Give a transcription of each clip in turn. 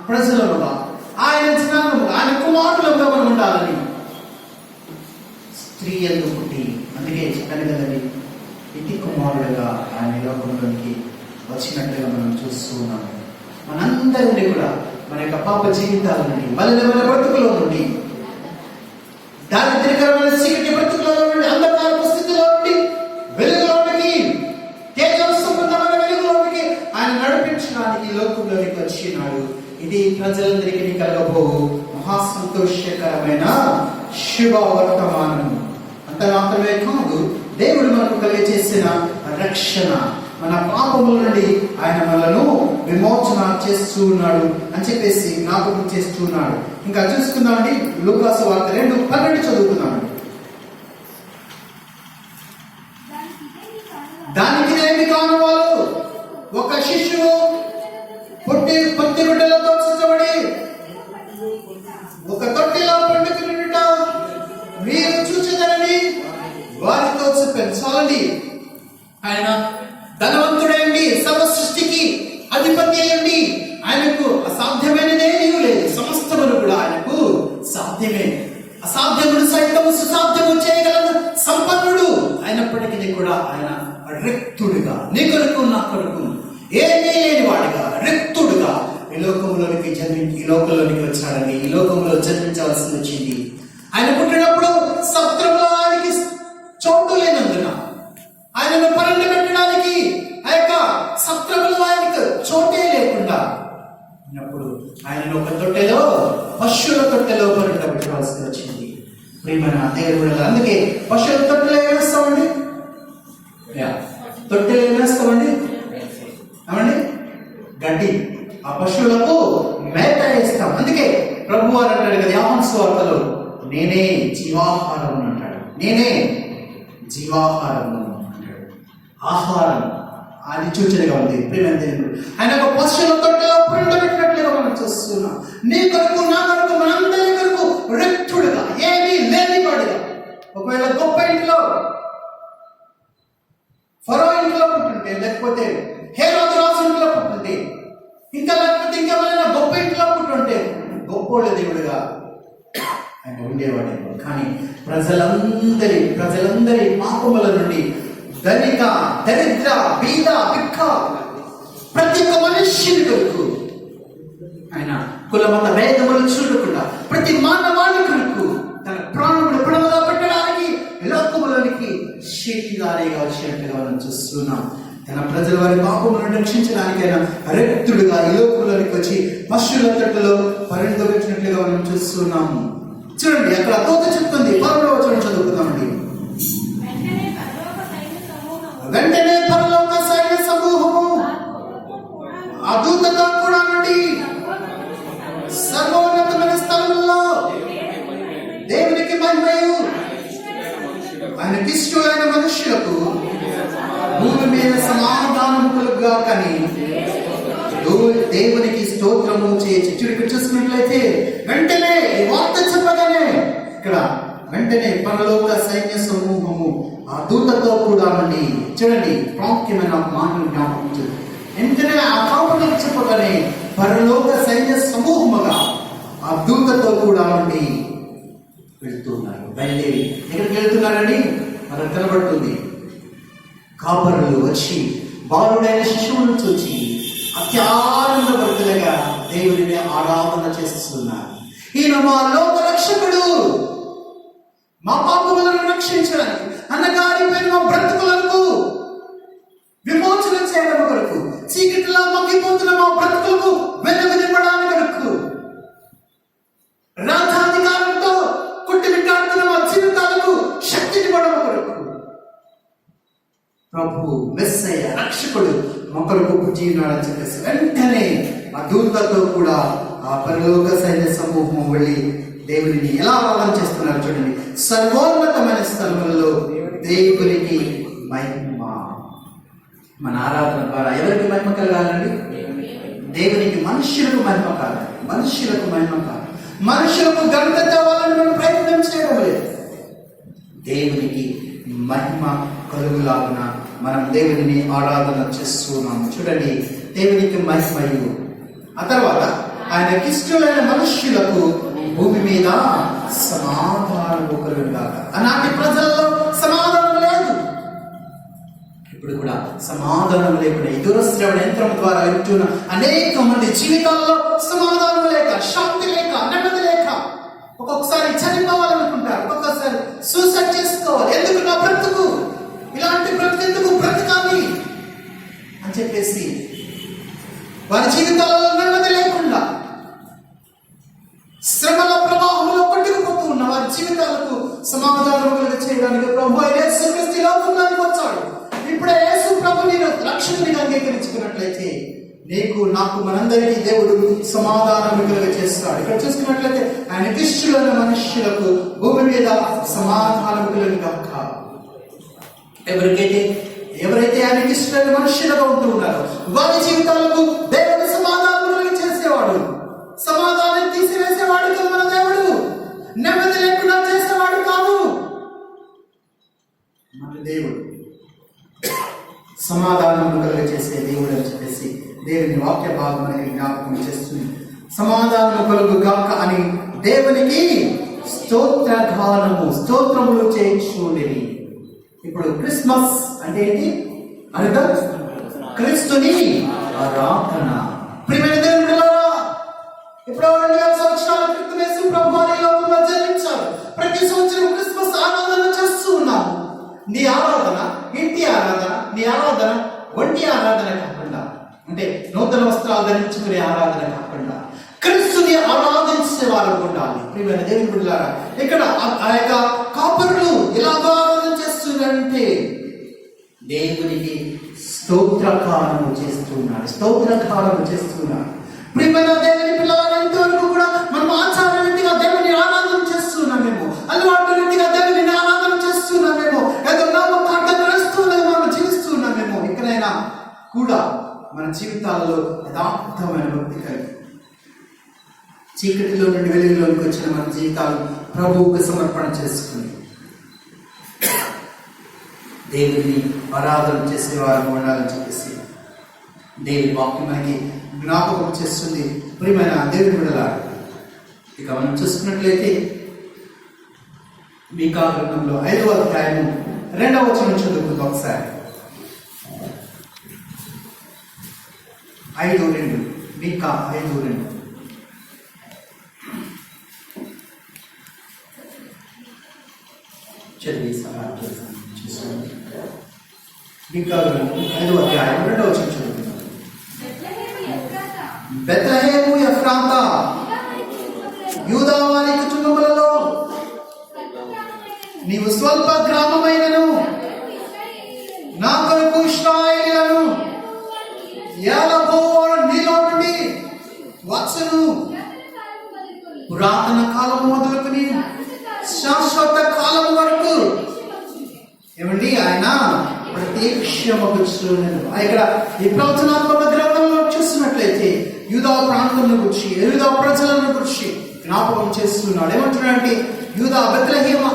ప్రజలుగా, ఆయన జనాంగముగా, ఆయన కుమారులుగా మనం ఉండాలని స్త్రీ యందు పుట్టి, అందుకే చెప్పాను కదండి, ఇతి కుమారుడుగా ఆయన లోకంలోనికి వచ్చినట్లుగా మనం చూస్తూ ఉన్నాము. మనందరినీ కూడా మన యొక్క పాప జీవితాల నుండి, బలమైన బ్రతుకులో నుండి, దారిద్ర్యకరమైన చీకటి బ్రతుకులో నుండి, అంధకారపు స్థితిలో నుండి వెలుగులోనికి, తేజస్సుపూర్ణమైన వెలుగులోనికి ఆయన నడిపించడానికి లోకంలోనికి వచ్చినాడు. ఇది ప్రజలందరికీ కలగబోవు మహాసంతోషకరమైన శుభవర్తమానము. అంత మాత్రమే కాదు, దేవుడు మనకు కలిగజేసిన రక్షణ, మన పాపముల నుండి ఆయన మనలను విమోచన చేస్తూ ఉన్నాడు అని చెప్పేసి జ్ఞాపకం చేస్తూ ఉన్నాడు. ఇంకా చూసుకుందామండి, లూకాసు వార్త 2:12 చదువుకుందామండి. దానికి ఏమి కానువాలు, ఒక శిశువు పుట్టి పొత్తి గుడ్డలతో చుట్టబడి ఒక తొట్టిలో పండుకునుట మీరు చూచెదరని వారితో చెప్పాను. చాలండి, ఆయన ధనవంతుడండి, సర్వ సృష్టికి అధిపతి అయ్యండి, ఆయనకు అసాధ్యమైనదే ఏమీ లేదు, సమస్తమును కూడా ఆయనకు సాధ్యమే. అసాధ్యమును సైతము సుసాధ్యము చేయగలను సంపన్నుడు అయినప్పటికీ కూడా ఆయన రిక్తుడిగా, నీ కొరకు నా కొరకు ఏమీ లేని వాడిగా, రిక్తుడుగా ఈ లోకంలోనికి వచ్చాడండి. ఈ లోకంలో జన్మించవలసి వచ్చింది. ఆయన పుట్టినప్పుడు సత్రంలో ఆయనకి చోటు లేనందున, ఆయనను పరండి పెట్టడానికి ఆ యొక్క సత్రంలో ఆయనకు చోటే లేకుండా ఉన్నప్పుడు ఆయనను ఒక తొట్టెలో, పశువుల తొట్టెలో పెట్టవలసి వచ్చింది. ప్రియమైన దేవుడు, అందుకే పశువుల తొట్టెలో ఏమేస్తామండి? తొట్టెలో ఏమేస్తామండి? ఏమండి? గడ్డి. ఆ పశువులకు మేత వేస్తాం. అందుకే ప్రభు వారు అంటాడు కదా యోహాను సువార్తలో, నేనే జీవాహారం అంటాడు. నేనే జీవాహారం అంటాడు. ఆహారం అది సూచనగా ఉంది. ప్రియమైన దేవుడు, ఆయన ఒక పశువుల తొట్టెలో పెట్టినట్లుగా మనం చూస్తున్నాం. నీ కొరకు, నా కొరకు, మనందరి కొరకు రిక్తుడుగా, ఏమీ లేనివాడుగా, ఒకవేళ గొప్ప ఇంట్లో, ఫరో ఇంట్లో పుట్టుంటే, లేకపోతే హేరోదు రాజు ఇంట్లో పుట్టుంటే, ఇంకా లేకపోతే ఇంకెవరైనా గొప్ప ఇంట్లో పుట్టుంటే గొప్పోళ్ళ దేవుడుగా ఆయన ఉండేవాడేమో. కానీ ప్రజలందరి పాపముల నుండి, ధనిక, దరిద్ర, బీద, బిక్క, ప్రతి ఒక్క మనుష్యుని కొరకు ఆయన కులమత భేదములు చూడకుండా ప్రతి మానవాళి కొరకు తన ప్రాణములు పుడమగా పెట్టడానికి లోకములోనికి శీతిగారిగా వచ్చినట్టుగా మనం చూస్తున్నాం. తన ప్రజల వారి పాపములను రక్షించడానికి ఆయన రిక్తుడుగా ఈ లోకంలోనికి వచ్చి పశువుల తొట్టెలో పరిణితొచ్చినట్లుగా మనం చూస్తున్నాము. చూడండి, అక్కడ దూత చెప్తుంది. 12వ వచనం చదువుకుందామండి. వెంటనే పరలోక సైన్య సమూహము ఆ దూతతో కూడా నుండి సర్వోన్నతమైన స్థలంలో దేవునికి మహిమయు ఆయనకి ఇష్టమైన మనుష్యులకు భూమి మీద సమాధానము కలుగుగా కానీ దేవునికి స్తోత్రము చేయొచ్చు. ఇక్కడ చూసుకున్నట్లయితే వెంటనే వార్త చెప్పగానే ఇక్కడ వెంటనే పరలోక సైన్య సమూహము ఆ దూతతో కూడా నుండి, చూడండి ప్రాముఖ్యమైన మాటలు జ్ఞాపకం, వెంటనే ఆ పాపలకు చెప్పగానే పరలోక సైన్య సమూహముగా ఆ దూతతో కూడా నుండి వెళ్తున్నారు. బయలుదేరి ఎక్కడికి వెళ్తున్నారండి? మనకు కనబడుతుంది. కాపరులు వచ్చి బాలుడైన శిశువును చూచి అత్యానంద భక్తులుగా దేవుడిని ఆరాధన చేస్తున్నారు. ఈయన మా లోక రక్షకుడు, మా పాపములను రక్షించడానికి, అన్నగారిపై మా బ్రతుకులకు విమోచన చేయడం కొరకు, చీకటిలో మగ్గిపోతున్న మా బ్రతుకులకు వెలుగు నింపడానికి కొరకు, రాజాధికారంతో కొట్టిమిట్టాడుతున్న మా జీవితాలకు శక్తినివ్వడం కొరకు ప్రభు మెస్సయ్య రక్షకుడు మా కొరకు పుట్టినాడని చెప్పేసి వెంటనే ఆ దూతతో కూడా ఆ పరలోక సైన్య సమూహం వెళ్ళి దేవుడిని ఎలా ఆరాధన చేస్తున్నారు చూడండి. సర్వోన్నతమైన స్థలములలో దేవునికి మహిమ. మన ఆరాధన ద్వారా ఎవరికి మహిమ కలగాలండి? దేవునికి. మనుష్యులకు మహిమ కాదు, మనుష్యులకు మహిమ కాదు, మనుషులకు ఘనత కావాలని మనం ప్రయత్నం చేయడం లేదు. దేవునికి మహిమ కలుగులాగున మనం దేవుడిని ఆరాధన చేస్తున్నాము. చూడండి, దేవునికి మహిమయు. ఆ తర్వాత ఆయనకిష్టులైన మనుష్యులకు భూమి మీద సమాధానము కలుగుగాక. ఆనాటి ప్రజల్లో సమాధానం లేదు, ఇప్పుడు కూడా సమాధానం లేకుండా ఈ దురశ్రవణ యంత్రం ద్వారా వింటున్న అనేక మంది జీవితాల్లో సమాధానం లేక, శాంతి లేక, నెమ్మది లేక, ఒక్కొక్కసారి చనిపోవాలనుకుంటారు, ఒక్కొక్కసారి సూసైడ్ చేసుకోవాలి. ఎందుకు నా బ్రతుకు, ఇలాంటి బ్రతుకెందుకు బ్రతకాలి అని చెప్పేసి వారి జీవితాలలో నెమ్మది లేకుండా శ్రమల ప్రవాహంలో కొట్టుకుపోతూ ఉన్న వారి జీవితాలకు సమాధానం చేయడానికి ప్రభు యేసుక్రీస్తు లోకంలోకి వచ్చాడు. ఇప్పుడే యేసు ప్రభుని రక్షకునిగా అంగీకరించుకున్నట్లయితే నీకు, నాకు, మనందరికీ దేవుడు సమాధానం చేస్తాడు. ఇక్కడ చూసుకున్నట్లయితే ఆయనకిష్టులైన మనుష్యులకు భూమి మీద సమాధానం కలుగుగాక. ఎవరైతే ఆయనకిష్టులైన మనుష్యులుగా ఉంటూ ఉన్నారో వారి జీవితాలకు దేవుడు సమాధానం చేసేవాడు. సమాధానం తీసివేసేవాడు కాదు మన దేవుడు, నెమ్మది లేకుండా చేసేవాడు కాదు మన దేవుడు. సమాధానం చేసే దేవుడు అని చెప్పేసి దేవుని వాక్య భాగం అనేది జ్ఞాపకం చేస్తుంది. సమాధానం కలుగుగాక అని దేవునికి స్తోత్రగానము, స్తోత్రములు చేయించుండేది. ఇప్పుడు క్రిస్మస్ అంటే ఏంటి అనగా క్రీస్తుని ఆరాధన. ప్రియమైన దేవుడులారా, ఇప్పుడు 2000 సంవత్సరాల క్రితం యేసు ప్రభువు ఈ లోకంలో జన్మించారు. ప్రతి సంవత్సరం క్రిస్మస్ ఆరాధన చేస్తూ ఉన్నాము. నీ ఆరాధన ఇంటి ఆరాధన, నీ ఆరాధన ఒంటి ఆరాధన కాకుండా, అంటే నూతన వస్త్రాలు ధరించుకునే ఆరాధన కాకుండా క్రీస్తుని ఆరాధించే వారు ఉండాలి. ప్రియమైన దేవుని బిడ్డలారా, ఇక్కడ ఆ యొక్క కాపరులు ఎలా ఆరాధన చేస్తున్నారంటే దేవునికి స్తోత్రకారము చేస్తున్నారు, స్తోత్రకారము చేస్తున్నారు. ప్రియమైన దేవుని పిల్లల ఇంతవరకు కూడా మనం ఆచార రీతిగా దేవుని ఆరాధన చేస్తున్నామేమో, అలవాటు రీతిగా దేవుని ఆరాధన చేస్తున్నామేమో, ఏదో నామకార్థం నడుస్తున్నామేమో, మనం జీవిస్తున్నామేమో. ఇక్కడైనా కూడా మన జీవితాలలో యథార్థమైన భక్తి కలిగి చీకటిలో నుండి వెలుగులోకి వచ్చిన మన జీవితాలు ప్రభువుకు సమర్పణ చేసుకుని దేవుని ఆరాధన చేసేవారు ఉండాలని చెప్పేసి దేవుని వాక్యం మనకి జ్ఞాపకం చేస్తుంది. ప్రియమైన దేవుని బిడ్డలారా, ఇక మనం చూసుకున్నట్లయితే మీకా గ్రంథంలో 5వ అధ్యాయం 2వ వచనం చదువుకుందాం ఒకసారి. 5:2 మీకా 5:2 చదివి సహాయం చేస్తాను. మీకా గ్రంథం 5వ అధ్యాయం 2వ వచనం చదువుకుందాం. బెత్లెహేము ఎఫ్రాతా యూదా వారి కుటుంబములలో నీవు స్వల్ప గ్రామమైనను నా కొరకు ఇశ్రాయేలీయులను యెహోవా నీలో నుండి వచ్చును. పురాతన కాలం మొదలుకొని శాశ్వత కాలం వరకు ఏమండి ఆయన ప్రత్యక్షమగుచున్నాడు. ఇక్కడ ఈ ప్రవచనాత్మక గ్రంథంలో చూస్తున్నట్లయితే యూదా ప్రాంతంలో గురించి, యూదా ప్రజలను గురించి జ్ఞాపకం చేస్తున్నాడు. ఏమంటున్నాడంటే యూదా బెత్లెహేము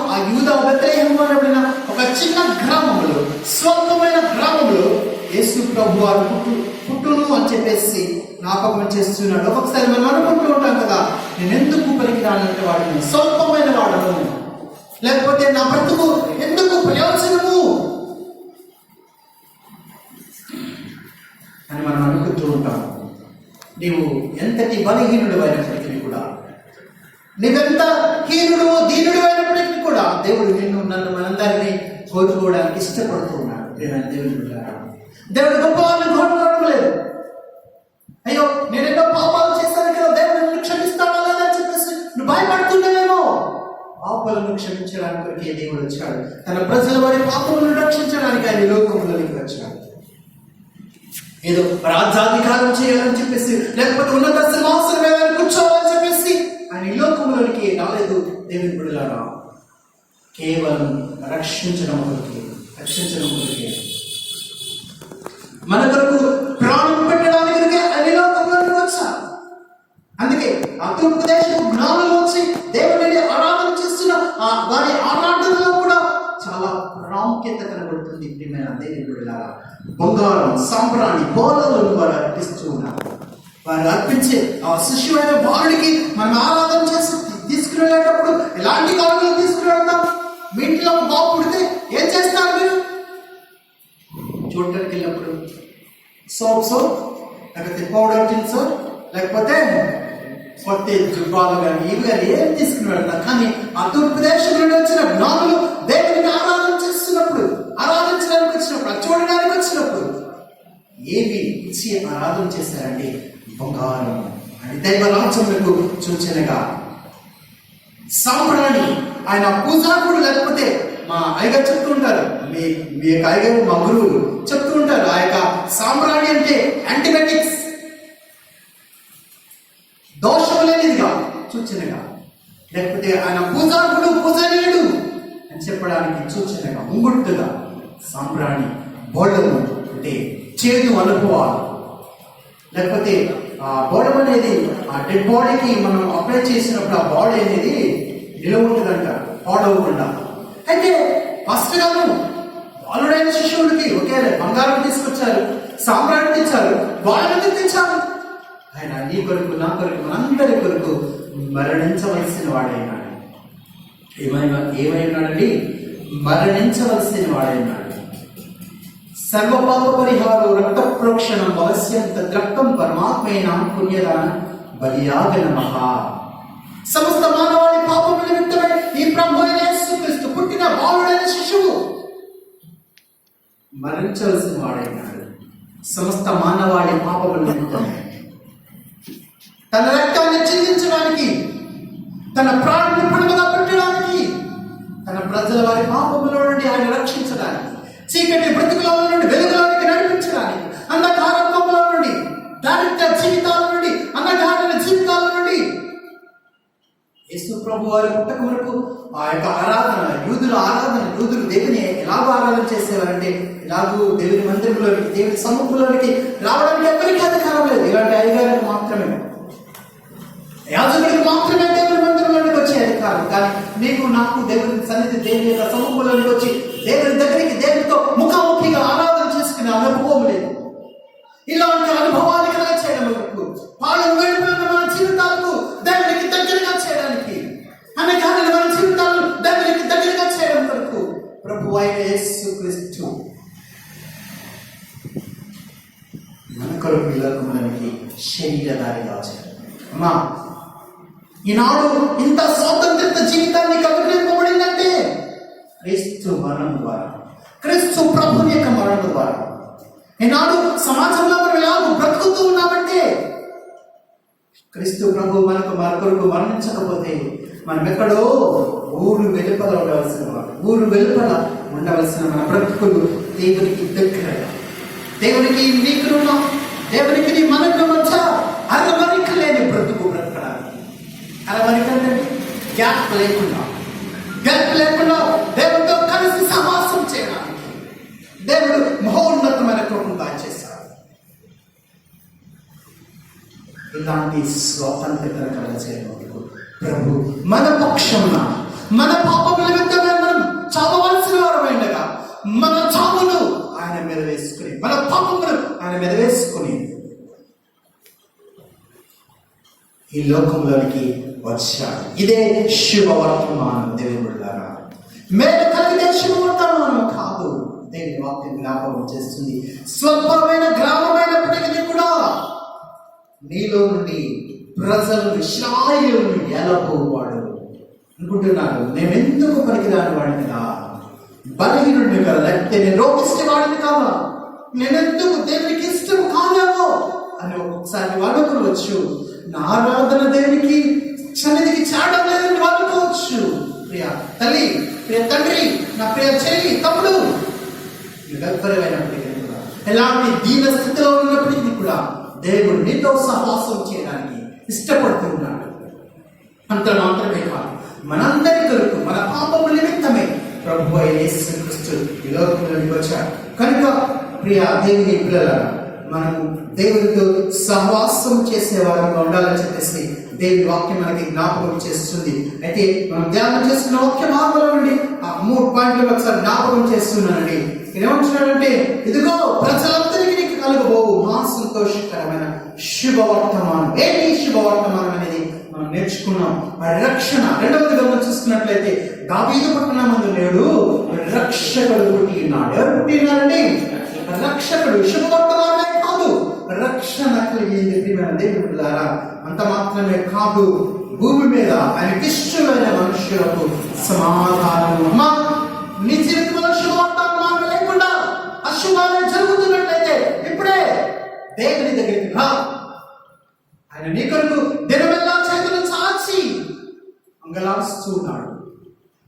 అనబడిన ఒక చిన్న గ్రామంలో, స్వల్పమైన గ్రామంలో యేసు ప్రభు వారు పుట్టును అని చెప్పేసి జ్ఞాపకం చేస్తున్నాడు. ఒకసారి మనం అనుకుంటూ ఉంటాం కదా, నేను ఎందుకు పనికిరానంటే వాడిని, స్వల్పమైన వాడను, లేకపోతే నా బ్రతుకు ఎందుకు ప్రయోజనము అని మనం అనుకుంటూ ఉంటాం. నీవు ఎంతటి బలహీనుడు అయినప్పటికీ కూడా, నీవెంత హీనుడు దీనుడు అయినప్పటికీ కూడా దేవుడు నిన్ను, నన్ను, మనందరినీ కోరుకోవడానికి ఇష్టపడుతూ ఉన్నాడు. దేవుడు గొప్ప వాళ్ళని కోరుకోవడం లేదు. అయ్యో నేను ఎన్నో పాపాలు చేశాను కదా, దేవుడు నన్ను క్షమిస్తాడా లేదని చెప్పేసి నువ్వు భయపడుతున్నావేమో. పాపాలను క్షమించడానికి దేవుడు వచ్చాడు. తన ప్రజల వారి పాపములను రక్షించడానికి ఆయన లోకంలోనికి వచ్చాడు. ఏదో రాజ్యాధికారం చేయాలని చెప్పేసి, లేకపోతే ఉన్నత సింహాసనం మీద కూర్చోవాలని చెప్పేసి ఆయన ఈ లోకంలోనికి రాలేదు. దేవుని బిడ్డలారా, కేవలం రక్షించడం కొరకే మన కొరకు ప్రాణం పెట్టడానికి ఆయన లోకంలోనికి వచ్చారు. అందుకే ఆ తూర్పు దేశపు జ్ఞానంలో వచ్చి దేవుడిని ఆరాధన చేస్తున్న వారి ఆరాధనలో కూడా చాలా ప్రాముఖ్యత కనబడుతుంది. ప్రియమైన దేవుని బిడ్డలారా, బంగారం, సాంబ్రాణి, బోళలను వారు అర్పిస్తూ ఉన్నారు. వారు అర్పించే ఆ శిష్యువైన బాలుడికి మనం ఆరాధన చేసి తీసుకుని వెళ్ళేటప్పుడు ఎలాంటి కానుకలు తీసుకుని వెళ్తాం? మీ ఇంట్లో ఒక బాబు పుడితే ఏం చేస్తారు మీరు? చూడటానికి వెళ్ళినప్పుడు సోప్స్, లేకపోతే పౌడర్ టిన్స్, లేకపోతే కొత్త జుబ్బాలు కానీ ఇవి కానీ ఏం తీసుకుని వెళ్తాం. కానీ ఆ తూర్పు దేశం నుండి వచ్చిన జ్ఞానులు దేవుడిని ఆరాధన చేస్తున్నప్పుడు, ఆరాధించడానికి వచ్చినప్పుడు, అది చూడడానికి వచ్చినప్పుడు ఏమి ఇచ్చి ఆరాధన చేశారండి? బంగారం. అని దైవ రాజ్యములకు సూచనగా సాంబ్రాణి. ఆయన పూజారుడు, లేకపోతే మా అయ్యగారు చెప్తూ ఉంటారు, మీ యొక్క అయ్యగారు మా గురువులు చెప్తూ ఉంటారు, ఆ యొక్క సాంబ్రాణి అంటే యాంటీబయాటిక్స్, దోషం లేనిదిగా సూచనగా, లేకపోతే ఆయన పూజారుడు పూజనీయుడు అని చెప్పడానికి సూచనగా, ముంగుట్టుగా సాంబ్రాణి, బోళము అంటే చేదు అనుభవాలు. లేకపోతే ఆ బోళం అనేది ఆ డెడ్ బాడీకి మనం అప్లై చేసినప్పుడు ఆ బాడీ అనేది నిలవ ఉంటుందంట, పాడవకుండా. అయితే ఫస్ట్ గాను బాలుడైన శిష్యుడికి ఒకే బంగారం తీసుకొచ్చారు, సాంబ్రాణి తెచ్చారు, వాళ్ళని తెచ్చారు. ఆయన నీ కొరకు, నా కొరకు, మనందరి కొరకు మరణించవలసిన వాడైనాడు. ఏమైనాడండి? మరణించవలసిన వాడైనాడు. సర్వపాప పరిహారం రక్త ప్రోక్షణం అవశ్యం తద్రక్తం పరమాత్మైన పుణ్యదాన బలియాగ నమః. సమస్త మానవాళి పాపముల నిమిత్తమై ఈ ప్రభు అయిన యేసుక్రీస్తు పుట్టిన బాలుడైన శిశువు మరణించవలసిన వాడైనాడు. సమస్త మానవాళి పాపముల నిమిత్తమై తన రక్తాన్ని చిందించడానికి, తన ప్రాణాన్ని పణముగా పెట్టడానికి, తన ప్రజల వారి పాపముల నుండి ఆయన రక్షించడానికి, చీకటి బ్రతుకుల నుండి వెలుగులోనికి నడిపించడానికి, అంధకారత్వంలో నుండి, దారిద్ర్య జీవితాల నుండి, అన్నగారిన జీవితాల నుండి యేసు ప్రభు వారి పుట్టక వరకు ఆ యొక్క ఆరాధన, యూదులు దేవుని ఎలాగో ఆరాధన చేసేవారంటే, ఎలాగూ దేవుని మందిరంలోనికి, దేవుని సముఖంలోనికి రావడానికి ఎవరికి అధికారం లేదు. ఇలాంటి అయ్యగారికి మాత్రమే, యాజకుడికి మాత్రమే దేవుని మందిరంలోనికి వచ్చే అధికారం. కానీ నీకు నాకు దేవుని సన్నిధి, దేవుని యొక్క సముఖంలోనికి వచ్చి దేవుని దగ్గరికి, దేవునితో ముఖాముఖిగా ఆరాధన చేసుకునే అనుభవం లేదు. ఇలాంటి అనుభవాలు కలిగా చేయడం వరకు, వాళ్ళు వెళ్ళిపోయిన మన జీవితాలకు దేవునికి దగ్గరగా చేయడానికి, అనగానే మన జీవితాలను దేవునికి దగ్గరగా చేయడం వరకు ప్రభు అయిన యేసుక్రీస్తు మన కొరకు ఈ లోకములోనికి శరీరధారిగా వచ్చాడు. అమ్మా, ఈనాడు ఇంత స్వాతంత్రిత జీవితాన్ని కలుగబడిందంటే క్రీస్తు మరణం ద్వారా, క్రీస్తు ప్రభుని యొక్క మరణం ద్వారా. ఈనాడు సమాజంలో మనం ఎలాగో బ్రతుకుతూ ఉన్నామంటే క్రీస్తు ప్రభు మన కొరకు మరణించకపోతే మనం ఎక్కడో ఊరు వెలుపల ఉండవలసిన వాడు, ఊరు వెలుపల ఉండవలసిన మన బ్రతుకులు దేవునికి దగ్గర, దేవునికి నీకున్నా, దేవునికి నీ మనకు మధ్య అరమరిక లేని బ్రతుకు బ్రతకడానికి. అరమరిక అంటే గ్యాప్ లేకుండా దేవుడితో కలిసి సమాసం చేయడానికి దేవుడు మహోన్నతమైన కృపను దాచేశాడు. ఇలాంటి స్వాతంత్రత కలగచేయడానికి ప్రభు మన పక్షంన, మన పాపముల నిమిత్తమే మనం చావవలసిన వారమైండగా మన చావును ఆయన మీద వేసుకుని, మన పాపములు ఆయన మీద వేసుకుని ఈ లోకంలోనికి వచ్చాడు. ఇదే శుభవర్తమానం దేవుడులారా. మేలు కలిగే శుభవర్తమానం కాదు. దేవుని వాక్యం జ్ఞాపకం చేస్తుంది, స్వల్పమైన గ్రామమైనప్పటికీ కూడా నీలో నుండి ప్రజలు ఇశ్రాయేలును ఏలబోవాడు అనుకుంటున్నాడు. నేనెందుకు పనికిరాని వాడిని కదా, బలహీనుడిని కదా, లేకపోతే నేను రోగిష్టి వాడిని కాదా, నేనెందుకు దేవునికి ఇష్టం కాదేమో అని ఒక్కొక్కసారి వాడుకోవచ్చు. నా ఆరాధన దేవునికి సన్నిధికి చాటం లేదని వాడుకోవచ్చు. ప్రియ తల్లి, ప్రియ తండ్రి, నా ప్రియ చెల్లి, తమ్ముడు, నిరపరమైనప్పటికీ కూడా, ఎలాంటి దీన స్థితిలో ఉన్నప్పటికీ కూడా దేవుడు నీతో సహవాసం చేయడానికి ఇష్టపడుతున్నాడు. అంత మాత్రమే కాదు, మనందరి కొరకు, మన పాపముల నిమిత్తమే ప్రభు అయిన యేసుక్రీస్తు ఈ లోకంలోకి వచ్చాడు. కనుక ప్రియ దేవుని పిల్లలారా, మనము దేవుడితో సహవాసం చేసే వారంగా ఉండాలని చెప్పేసి దేవుని వాక్యం మనకి జ్ఞాపకం చేస్తుంది. అయితే మనం ధ్యానం చేస్తున్న వాక్య మార్గంలో నుండి ఆ 3 పాయింట్లు ఒకసారి జ్ఞాపకం చేస్తున్నానండి. ఏమంటున్నాడంటే, ఇదిగో ప్రజలందరికీ నీకు కలుగబోవు సంతోషకరమైన శుభవర్తమానం. ఏంటి శుభవర్తమానం అనేది మనం నేర్చుకున్నాం. రక్షణ. రెండవది మనం చూసుకున్నట్లయితే దావీదు పట్టణమందు నేడు రక్షకుడు పుట్టి ఉన్నాడు. ఎవరు పుట్టి ఉన్నారండి? రక్షకుడు. శుభవర్తమానమే కాదు, రక్షణ కలిగింది దేవుని బిడ్డలారా. అంత మాత్రమే కాదు, భూమి మీద ఆయనకి ఇష్టమైన మనుషులకు సమాధానము. నీ జీవితంలో శుభవర్తమానం లేకుండా అశుభాలు జరుగుతున్నట్లయితే ఇప్పుడే దేవుని దగ్గరికి రా. ఆయన నీ కొరకు దినమెల్లా చేతులు చాచి అంగలారుస్తూ ఉన్నాడు.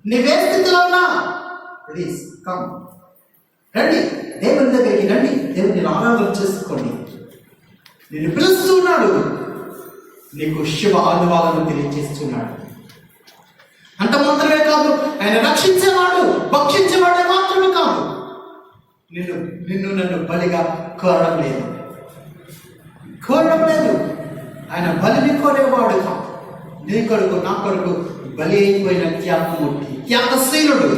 నీవే స్థితిలో ఉన్నా ప్లీజ్ కమ్, రండి, దేవుని దగ్గరికి రండి, దేవుని ఆరాధన చేసుకోండి. నిన్ను పిలుస్తున్నాడు, నీకు శుభ అనుభవాలను తెలియజేస్తున్నాడు. అంత మాత్రమే కాదు, ఆయన రక్షించేవాడు, భక్షించేవాడే మాత్రమే కాదు, నిన్ను నన్ను బలిగా కోరడం లేదు. ఆయన బలిని కోరేవాడు కాదు. నీ కొరకు నా కొరకు బలి అయిపోయిన త్యాగమూర్తి, త్యాగశీలుడు,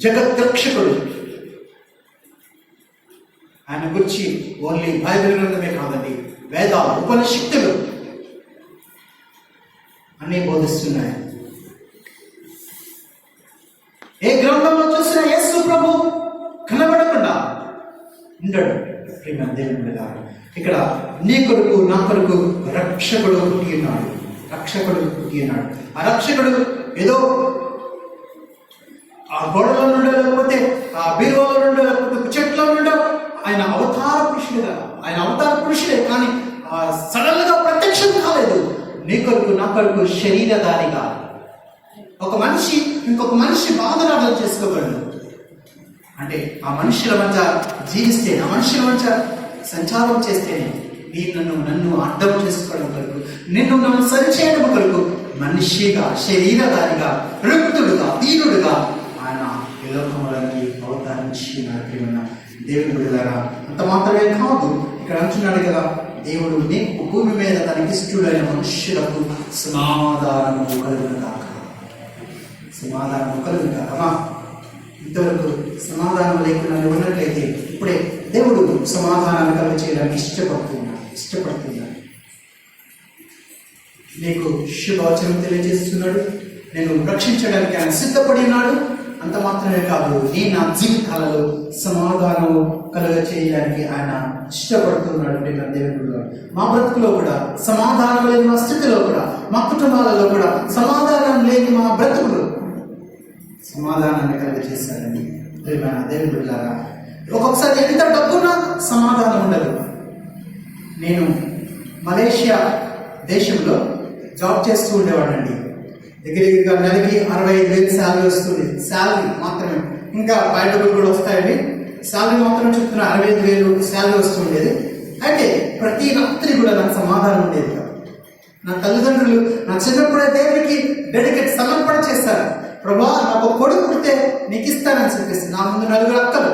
జగద్రక్షకుడు. ఆయన గురించి ఓన్లీ బైబిల్ గ్రంథమే కాదండి, వేదాలు, ఉపనిషత్తులు అన్నీ బోధిస్తున్నాయి. ఏ గ్రంథంలో చూసినా యేసు ప్రభు కనబడకుండా ఉండడు. దేవుని మీద ఇక్కడ నీ కొరకు నా కొరకు రక్షకుడు పుట్టి ఉన్నాడు. రక్షకుడు పుట్టి ఉన్నాడు. ఆ రక్షకుడు ఏదో ఆ గోడలో నుండో, లేకపోతే ఆ బీరువాలో నుండో, లేకపోతే చెట్లో నుండో ఆయన అవతార పురుషుడుగా, ఆయన అవతార పురుషుడే, కానీ సడన్ గా ప్రత్యక్షం కాలేదు. నీ కొరకు నా కొరకు శరీరధారిగా ఒక మనిషి ఇంకొక మనిషి బాధను అర్థం చేసుకోగలడు. అంటే ఆ మనుషుల మధ్య జీవిస్తే, ఆ మనుషుల మధ్య సంచారం చేస్తేనే నన్ను అర్థం చేసుకోవడం కొరకు, నన్ను సరిచేయడం కొరకు మనిషిగా, శరీరధారిగా, రుక్తుడుగా, దీనుడుగా ఆయన ఈ లోకంలోకి అవతరించిన దేవుని బిడ్డలారా. అంత మాత్రమే కాదు, ఇక్కడ అంటున్నాడు కదా, దేవుడు నీకు భూమి మీద తనకిష్టుడైన మనుష్యులకు సమాధానము కలుగును కాక. సమాధానము కలుగును కాక. ఇంతవరకు సమాధానం లేకుండా ఉన్నట్లయితే ఇప్పుడే దేవుడు సమాధానాన్ని కలిగి చేయడానికి ఇష్టపడుతున్నాడు. నీకు శుభవచనం తెలియజేస్తున్నాడు. నేను రక్షించడానికి ఆయన సిద్ధపడి ఉన్నాడు. అంత మాత్రమే కాదు, నా జీవితాలలో సమాధానం కలుగ చేయడానికి ఆయన ఇష్టపడుతున్నాడు. దేవుడు మా బ్రతుకులో కూడా సమాధానం లేని మా స్థితిలో కూడా, మా కుటుంబాలలో కూడా సమాధానం లేని మా బ్రతుకులు సమాధానాన్ని కలుగ చేశాడండి. దేవుని బిడ్డలారా, ఒక్కొక్కసారి ఎంత డబ్బున్నా సమాధానం ఉండదు. నేను మలేషియా దేశంలో జాబ్ చేస్తూ ఉండేవాడండి. దగ్గరగా నెలకి 65,000 శాలరీ వస్తుంది. శాలరీ మాత్రమే, ఇంకా బయట డబ్బులు కూడా వస్తాయండి. శాలరీ మాత్రం చెప్తున్నా 65,000 శాలరీ వస్తుండేది. అయితే ప్రతి రాత్రి కూడా నాకు సమాధానం ఉండేది కాదు. నా తల్లిదండ్రులు నా చిన్నప్పుడే దేవుడికి డెడికేట్ సమర్పణ చేస్తారు. ప్రభా, నాకు కొడుకు పుడితే నీకు ఇస్తానని చెప్పేసి. నా ముందు 4 అక్కలు.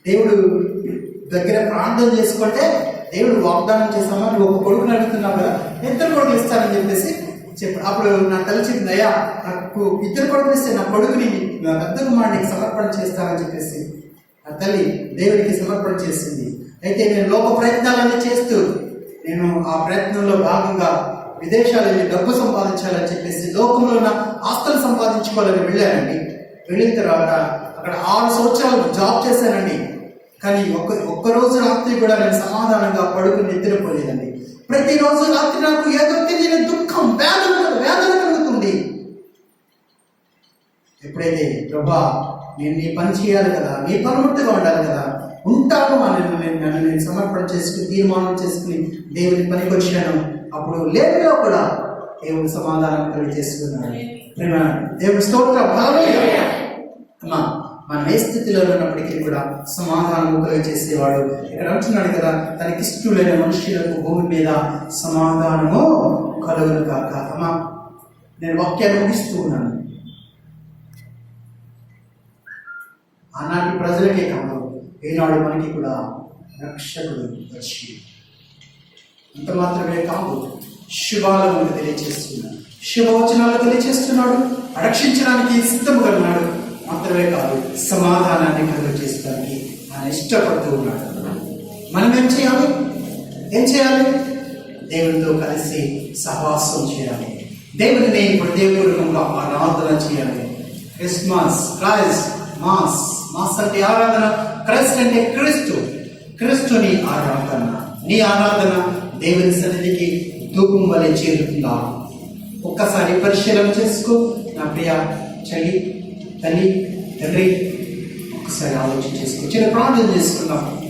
దేవుడు దగ్గర ప్రార్థన చేసుకుంటే దేవుడు వాగ్దానం చేస్తామా, నువ్వు ఒక కొడుకుని అడుగుతున్నావు కదా, 2 కొడుకులు ఇస్తానని చెప్పేసి చెప్పాడు. అప్పుడు నా తల్లి చెప్పింది, అయ్యా నాకు 2 కొడుకులు ఇస్తే నా కొడుకుని పెద్ద కుమారుడికి సమర్పణ చేస్తానని చెప్పేసి నా తల్లి దేవుడికి సమర్పణ చేసింది. అయితే నేను లోక ప్రయత్నాలన్నీ చేస్తూ నేను ఆ ప్రయత్నంలో భాగంగా విదేశాలని డబ్బు సంపాదించాలని చెప్పేసి లోకంలో ఉన్న ఆస్తులు సంపాదించుకోవాలని వెళ్ళానండి. వెళ్ళిన తర్వాత అక్కడ 6 సంవత్సరాలు జాబ్ చేశానండి. కానీ ఒక్కరోజు రాత్రి కూడా నేను సమాధానంగా పడుకుని నిద్రపోలేదండి. ప్రతిరోజు రాత్రి నాకు ఏదో తెలియని దుఃఖం, వేదన కలుగుతుంది. ఎప్పుడైతే ప్రభా నేను నీ పని చేయాలి కదా, నీ పనిముట్టుగా ఉండాలి కదా, ఉంటాను నన్ను నేను సమర్పణ చేసుకుని తీర్మానం చేసుకుని దేవుని పనికి వచ్చాను. అప్పుడు లేనిలో కూడా దేవుని సమాధానం కలిగజేసుకున్నాడు. దేవుని స్తోత్రం. అమ్మా, మనం ఏ స్థితిలో ఉన్నప్పటికీ కూడా సమాధానం కలిగజేసేవాడు. ఇక్కడ అంటున్నాడు కదా, తనకిష్టులైన మనుషులకు భూమి మీద సమాధానము కలుగును కాక. అమ్మా, నేను వాక్యాన్ని ముగిస్తూ ఉన్నాను. ఆనాటి ప్రజలకే కాదు, ఈనాడు మనకి కూడా రక్షకుడు వచ్చి అంత మాత్రమే కాదు, శుభాలను తెలియజేస్తున్నాడు, శుభవచనాలు తెలియజేస్తున్నాడు, రక్షించడానికి సిద్ధముగా ఉన్నాడు. మాత్రమే కాదు, సమాధానాన్ని కలుగజేయడానికి ఆయన ఇష్టపడుతూ ఉన్నాడు. మనం ఏం చేయాలి? ఏం చేయాలి? దేవునితో కలిసి సహవాసం చేయాలి. దేవుని హృదయపూర్వకంగా ఆరాధన చేయాలి. Christmas, Christ, mass. మాస్ అంటే ఆరాధన, క్రైస్ట్ అంటే క్రీస్తు. క్రీస్తుని ఆరాధన. నీ ఆరాధన దేవుని సన్నిధికి ధూపం వలె చేరుతుందా? ఒక్కసారి పరిశీలన చేసుకో నా ప్రియ చెల్లి, తల్లి, తండ్రి. ఒక్కసారి ఆలోచన చేసుకో. చిన్న ప్రార్థన చేసుకుందాం.